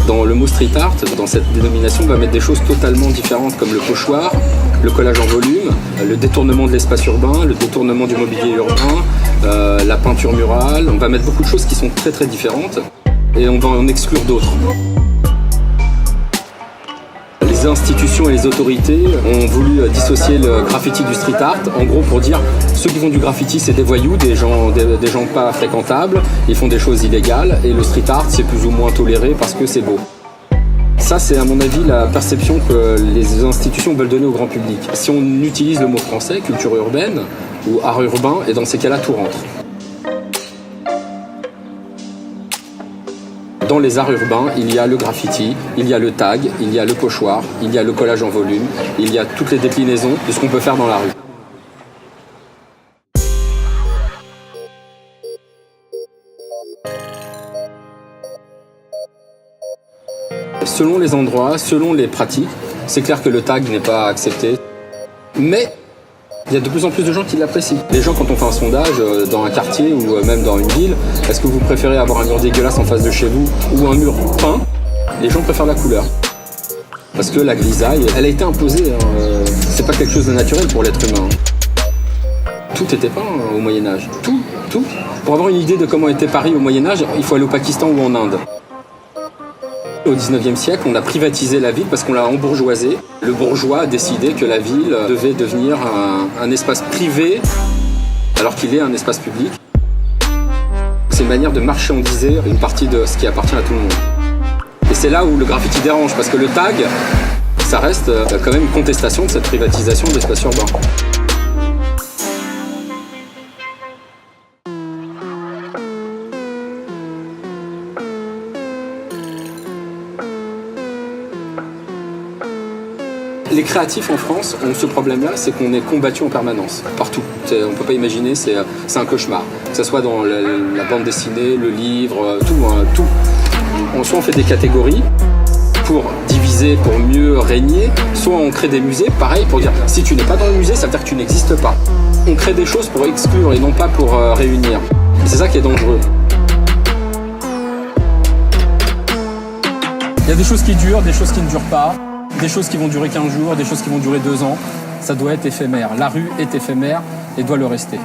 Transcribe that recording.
Dans le mot street art, dans cette dénomination, on va mettre des choses totalement différentes comme le pochoir, le collage en volume, le détournement de l'espace urbain, le détournement du mobilier urbain, la peinture murale. On va mettre beaucoup de choses qui sont très très différentes et on va en exclure d'autres. Les institutions et les autorités ont voulu dissocier le graffiti du street art, en gros pour dire ceux qui font du graffiti c'est des voyous, des gens pas fréquentables, ils font des choses illégales et le street art c'est plus ou moins toléré parce que c'est beau. Ça c'est à mon avis la perception que les institutions veulent donner au grand public. Si on utilise le mot français, culture urbaine ou art urbain, et dans ces cas-là tout rentre. Dans les arts urbains, il y a le graffiti, il y a le tag, il y a le pochoir, il y a le collage en volume, il y a toutes les déclinaisons de ce qu'on peut faire dans la rue. Selon les endroits, selon les pratiques, c'est clair que le tag n'est pas accepté, mais il y a de plus en plus de gens qui l'apprécient. Les gens, quand on fait un sondage dans un quartier ou même dans une ville, est-ce que vous préférez avoir un mur dégueulasse en face de chez vous ou un mur peint? Les gens préfèrent la couleur. Parce que la grisaille, elle a été imposée. C'est pas quelque chose de naturel pour l'être humain. Tout était peint au Moyen-Âge. Tout. Pour avoir une idée de comment était Paris au Moyen-Âge, il faut aller au Pakistan ou en Inde. Au XIXe siècle, on a privatisé la ville parce qu'on l'a embourgeoisée. Le bourgeois a décidé que la ville devait devenir un espace privé alors qu'il est un espace public. C'est une manière de marchandiser une partie de ce qui appartient à tout le monde. Et c'est là où le graffiti dérange, parce que le tag, ça reste quand même une contestation de cette privatisation de l'espace urbain. Les créatifs en France ont ce problème-là, c'est qu'on est combattu en permanence, partout. On ne peut pas imaginer, c'est un cauchemar. Que ce soit dans la bande dessinée, le livre, tout. Soit on fait des catégories pour diviser, pour mieux régner, soit on crée des musées, pareil, pour dire si tu n'es pas dans le musée, ça veut dire que tu n'existes pas. On crée des choses pour exclure et non pas pour réunir. C'est ça qui est dangereux. Il y a des choses qui durent, des choses qui ne durent pas. Des choses qui vont durer 15 jours, des choses qui vont durer 2 ans, ça doit être éphémère. La rue est éphémère et doit le rester.